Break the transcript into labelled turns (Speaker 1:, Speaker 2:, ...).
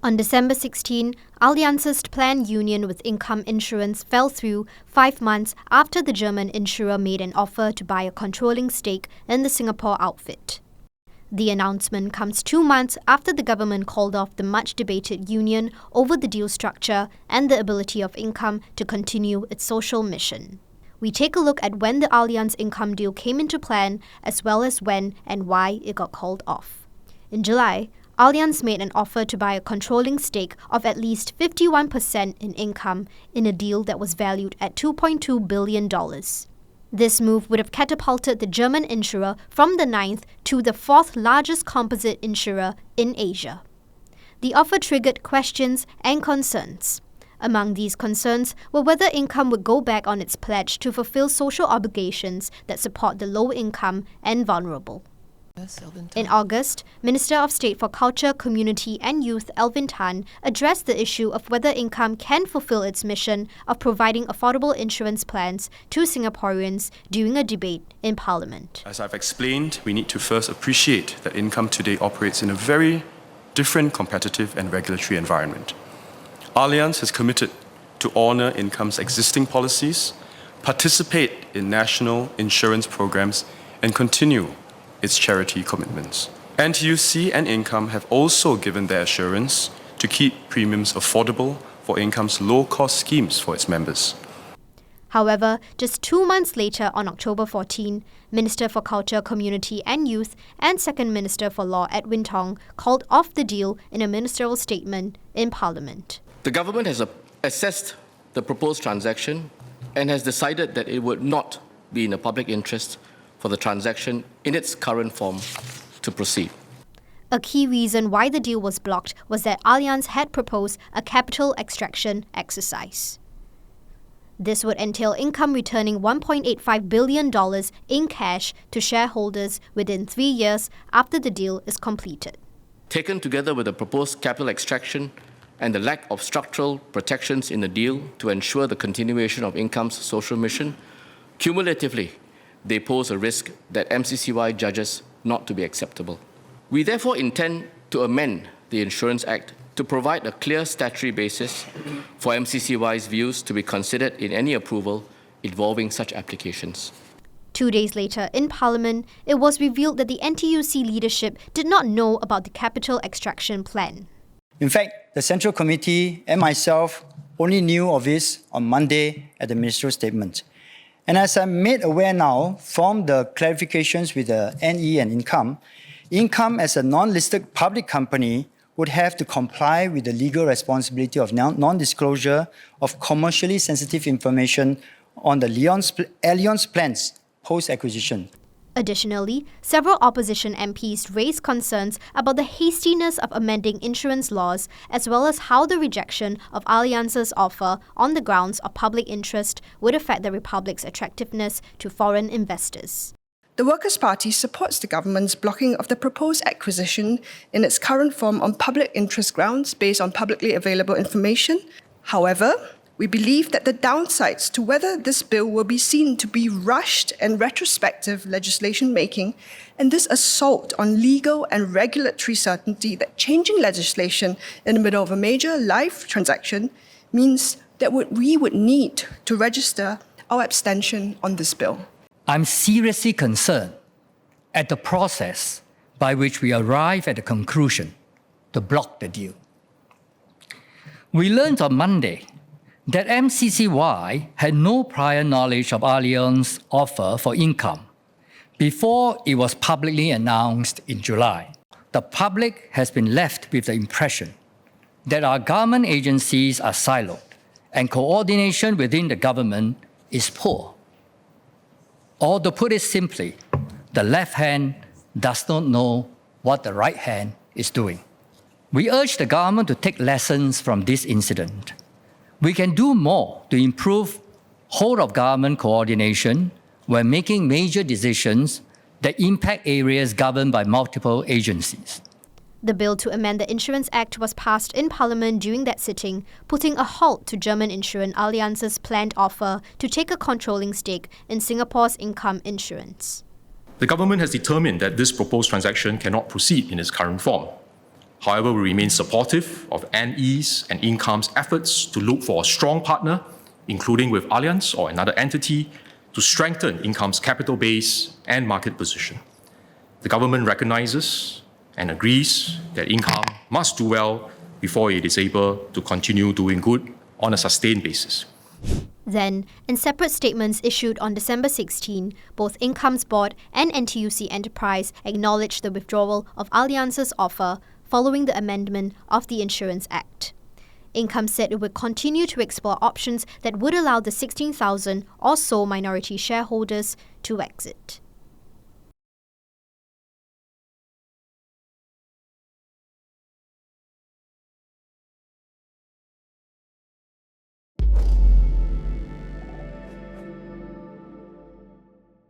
Speaker 1: On December 16, Allianz's planned union with Income Insurance fell through 5 months after the German insurer made an offer to buy a controlling stake in the Singapore outfit. The announcement comes 2 months after the government called off the much-debated union over the deal structure and the ability of Income to continue its social mission. We take a look at when the Allianz-Income deal came into plan, as well as when and why it got called off. In July, Allianz made an offer to buy a controlling stake of at least 51% in Income in a deal that was valued at $2.2 billion. This move would have catapulted the German insurer from the 9th to the 4th largest composite insurer in Asia. The offer triggered questions and concerns. Among these concerns were whether Income would go back on its pledge to fulfill social obligations that support the low income and vulnerable. In August, Minister of State for Culture, Community and Youth Alvin Tan addressed the issue of whether Income can fulfill its mission of providing affordable insurance plans to Singaporeans during a debate in Parliament.
Speaker 2: As I've explained, we need to first appreciate that Income today operates in a very different competitive and regulatory environment. Allianz has committed to honour Income's existing policies, participate in national insurance programs and continue its charity commitments. NTUC and Income have also given their assurance to keep premiums affordable for Income's low-cost schemes for its members.
Speaker 1: However, just 2 months later, on October 14, Minister for Culture, Community and Youth and Second Minister for Law Edwin Tong called off the deal in a ministerial statement in Parliament.
Speaker 3: The government has assessed the proposed transaction and has decided that it would not be in the public interest for the transaction in its current form to proceed.
Speaker 1: A key reason why the deal was blocked was that Allianz had proposed a capital extraction exercise. This would entail Income returning $1.85 billion in cash to shareholders within 3 years after the deal is completed.
Speaker 3: Taken together with the proposed capital extraction and the lack of structural protections in the deal to ensure the continuation of Income's social mission, cumulatively, they pose a risk that MCCY judges not to be acceptable. We therefore intend to amend the Insurance Act to provide a clear statutory basis for MCCY's views to be considered in any approval involving such applications.
Speaker 1: 2 days later, in Parliament, it was revealed that the NTUC leadership did not know about the capital extraction plan.
Speaker 4: In fact, the Central Committee and myself only knew of this on Monday at the ministerial statement. And as I'm made aware now from the clarifications with the NE and Income, Income as a non-listed public company would have to comply with the legal responsibility of non-disclosure of commercially sensitive information on the Allianz plans post-acquisition.
Speaker 1: Additionally, several opposition MPs raised concerns about the hastiness of amending insurance laws, as well as how the rejection of Allianz's offer on the grounds of public interest would affect the Republic's attractiveness to foreign investors.
Speaker 5: The Workers' Party supports the government's blocking of the proposed acquisition in its current form on public interest grounds based on publicly available information. However, we believe that the downsides to whether this bill will be seen to be rushed and retrospective legislation making, and this assault on legal and regulatory certainty that changing legislation in the middle of a major life transaction means that we would need to register our abstention on this bill.
Speaker 6: I'm seriously concerned at the process by which we arrive at the conclusion to block the deal. We learned on Monday that MCCY had no prior knowledge of Allianz's offer for Income before it was publicly announced in July. The public has been left with the impression that our government agencies are siloed and coordination within the government is poor. Or to put it simply, the left hand does not know what the right hand is doing. We urge the government to take lessons from this incident. We can do more to improve whole-of-government coordination when making major decisions that impact areas governed by multiple agencies.
Speaker 1: The bill to amend the Insurance Act was passed in Parliament during that sitting, putting a halt to German insurance Allianz's planned offer to take a controlling stake in Singapore's Income Insurance.
Speaker 7: The government has determined that this proposed transaction cannot proceed in its current form. However, we remain supportive of NE's and Income's efforts to look for a strong partner, including with Allianz or another entity, to strengthen Income's capital base and market position. The government recognizes and agrees that Income must do well before it is able to continue doing good on a sustained basis.
Speaker 1: Then, in separate statements issued on December 16, both Income's board and NTUC Enterprise acknowledged the withdrawal of Allianz's offer following the amendment of the Insurance Act. Income said it would continue to explore options that would allow the 16,000 or so minority shareholders to exit.